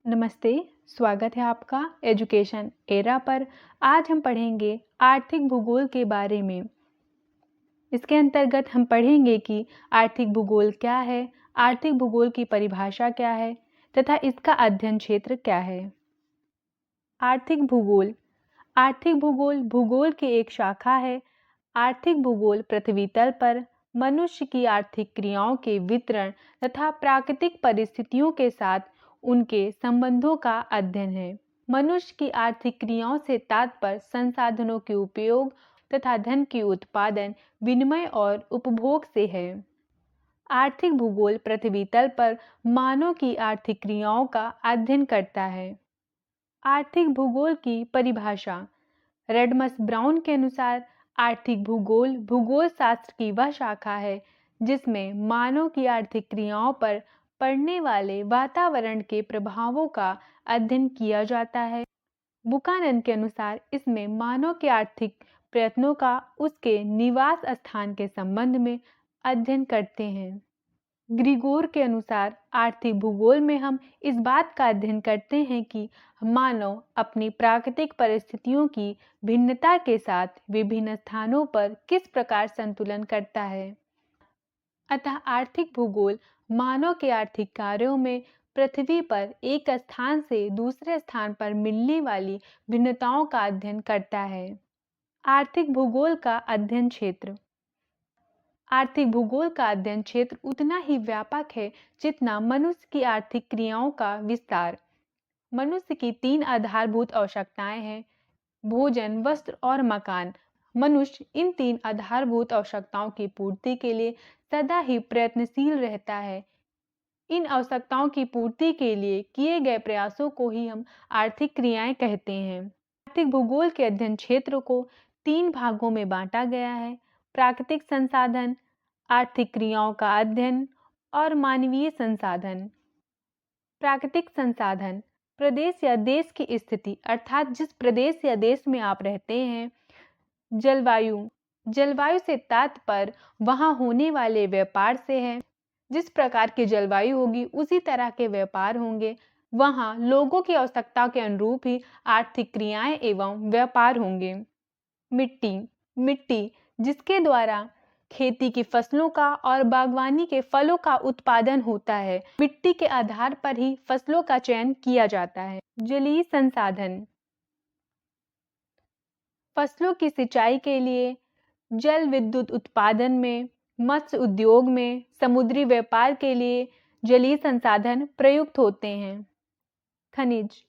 नमस्ते। स्वागत है आपका एजुकेशन एरा पर। आज हम पढ़ेंगे आर्थिक भूगोल के बारे में। इसके अंतर्गत हम पढ़ेंगे कि आर्थिक भूगोल क्या है, आर्थिक भूगोल की परिभाषा क्या है तथा इसका अध्ययन क्षेत्र क्या है। आर्थिक भूगोल। आर्थिक भूगोल भूगोल की एक शाखा है। आर्थिक भूगोल पृथ्वी तल पर मनुष्य की आर्थिक क्रियाओं के वितरण तथा प्राकृतिक परिस्थितियों के साथ उनके संबंधों का अध्ययन है। मनुष्य की आर्थिक क्रियाओं से तात्पर्य संसाधनों के उपयोग तथा धन के उत्पादन, विनिमय और उपभोग से है। आर्थिक भूगोल पृथ्वी तल पर मानव की आर्थिक क्रियाओं का अध्ययन करता है। आर्थिक भूगोल की परिभाषा। रेडमस ब्राउन के अनुसार आर्थिक भूगोल भूगोल शास्त्र की वह शाखा है जिसमें मानव की आर्थिक क्रियाओं पर पड़ने वाले वातावरण के प्रभावों का अध्ययन किया जाता है। बुकानन के अनुसार इसमें मानव के आर्थिक प्रयत्नों का उसके निवास स्थान के संबंध में अध्ययन करते हैं। ग्रिगोर के अनुसार आर्थिक भूगोल में हम इस बात का अध्ययन करते हैं कि मानव अपनी प्राकृतिक परिस्थितियों की भिन्नता के साथ विभिन्न स्थानों पर किस प्रकार संतुलन करता है। अतः आर्थिक भूगोल मानव के आर्थिक कार्यों में पृथ्वी पर एक स्थान से दूसरे स्थान पर मिलने वाली भिन्नताओं का अध्ययन करता है। आर्थिक भूगोल का अध्ययन क्षेत्र। आर्थिक भूगोल का अध्ययन क्षेत्र उतना ही व्यापक है जितना मनुष्य की आर्थिक क्रियाओं का विस्तार। मनुष्य की 3 आधारभूत आवश्यकताएं हैं: भोजन, वस्त्र और मकान। मनुष्य इन 3 आधारभूत आवश्यकताओं की पूर्ति के लिए सदा ही प्रयत्नशील रहता है। इन आवश्यकताओं की पूर्ति के लिए किए गए प्रयासों को ही हम आर्थिक क्रियाएं कहते हैं। आर्थिक भूगोल के अध्ययन क्षेत्र को 3 भागों में बांटा गया है: प्राकृतिक संसाधन, आर्थिक क्रियाओं का अध्ययन और मानवीय संसाधन। प्राकृतिक संसाधन। प्रदेश या देश की स्थिति, अर्थात जिस प्रदेश या देश में आप रहते हैं। जलवायु। जलवायु से तात्पर्य वहां होने वाले व्यापार से है। जिस प्रकार की जलवायु होगी उसी तरह के व्यापार होंगे। वहां लोगों की आवश्यकता के अनुरूप ही आर्थिक क्रियाएं एवं व्यापार होंगे। मिट्टी। मिट्टी जिसके द्वारा खेती की फसलों का और बागवानी के फलों का उत्पादन होता है। मिट्टी के आधार पर ही फसलों का चयन किया जाता है। जलीय संसाधन। फसलों की सिंचाई के लिए, जल विद्युत उत्पादन में, मत्स्य उद्योग में, समुद्री व्यापार के लिए जलीय संसाधन प्रयुक्त होते हैं। खनिज।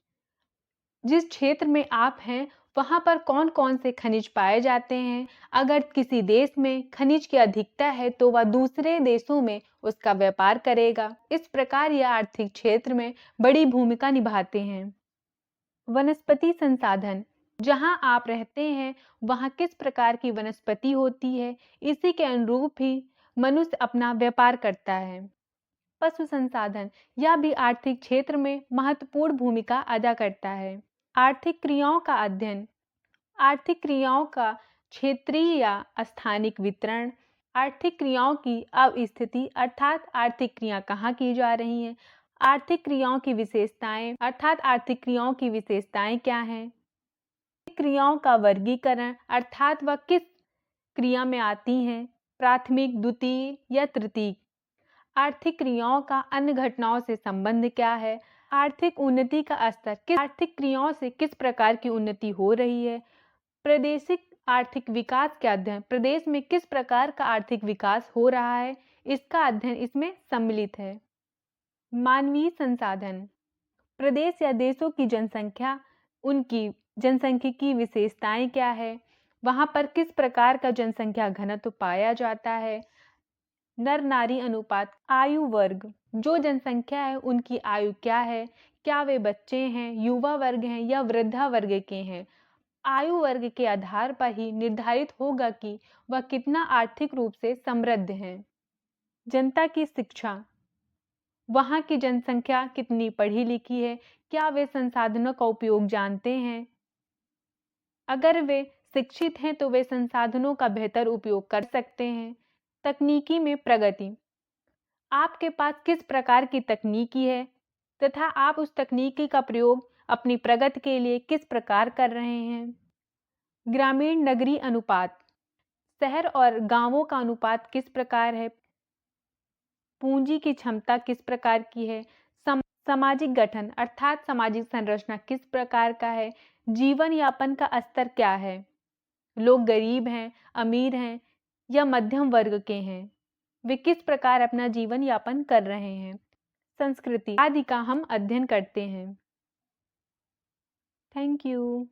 जिस क्षेत्र में आप हैं वहां पर कौन कौन से खनिज पाए जाते हैं। अगर किसी देश में खनिज की अधिकता है तो वह दूसरे देशों में उसका व्यापार करेगा। इस प्रकार यह आर्थिक क्षेत्र में बड़ी भूमिका निभाते हैं। वनस्पति संसाधन। जहां आप रहते हैं वहां किस प्रकार की वनस्पति होती है, इसी के अनुरूप ही मनुष्य अपना व्यापार करता है। पशु संसाधन। यह भी आर्थिक क्षेत्र में महत्वपूर्ण भूमिका अदा करता है। आर्थिक क्रियाओं का अध्ययन। आर्थिक क्रियाओं का क्षेत्रीय या स्थानिक वितरण। आर्थिक क्रियाओं की अवस्थिति, अर्थात आर्थिक क्रिया कहाँ की जा रही हैं। आर्थिक क्रियाओं की विशेषताएं, अर्थात आर्थिक क्रियाओं की विशेषताएं क्या हैं। क्रियाओं का वर्गीकरण, अर्थात वह किस क्रिया में आती हैं, प्राथमिक, द्वितीय या तृतीय। आर्थिक क्रियाओं का अन्य घटनाओं से संबंध क्या है। आर्थिक उन्नति का स्तर, किस आर्थिक क्रियाओं से किस प्रकार की उन्नति हो रही है। प्रादेशिक आर्थिक विकास का अध्ययन, प्रदेश में किस प्रकार का आर्थिक विकास हो रहा है, इसका अध्ययन इसमें सम्मिलित है। मानवीय संसाधन। प्रदेश या देशों की जनसंख्या, उनकी जनसांख्यिकीय विशेषताएं क्या है, वहां पर किस प्रकार का जनसंख्या घनत्व पाया जाता है। नर नारी अनुपात। आयु वर्ग। जो जनसंख्या है उनकी आयु क्या है, क्या वे बच्चे हैं, युवा वर्ग हैं या वृद्धा वर्ग के हैं। आयु वर्ग के आधार पर ही निर्धारित होगा कि वह कितना आर्थिक रूप से समृद्ध है। जनता की शिक्षा। वहां की जनसंख्या कितनी पढ़ी लिखी है, क्या वे संसाधनों का उपयोग जानते हैं। अगर वे शिक्षित हैं तो वे संसाधनों का बेहतर उपयोग कर सकते हैं। तकनीकी में प्रगति। आपके पास किस प्रकार की तकनीकी है, तथा आप उस तकनीकी का प्रयोग अपनी प्रगति के लिए किस प्रकार कर रहे हैं। ग्रामीण नगरीय अनुपात, शहर और गांवों का अनुपात किस प्रकार है। पूंजी की क्षमता किस प्रकार की है। सामाजिक गठन अर्थात सामाजिक संरचना किस प्रकार का है। जीवन यापन का स्तर क्या है। लोग गरीब हैं, अमीर हैं या मध्यम वर्ग के हैं। वे किस प्रकार अपना जीवन यापन कर रहे हैं। संस्कृति आदि का हम अध्ययन करते हैं। Thank you.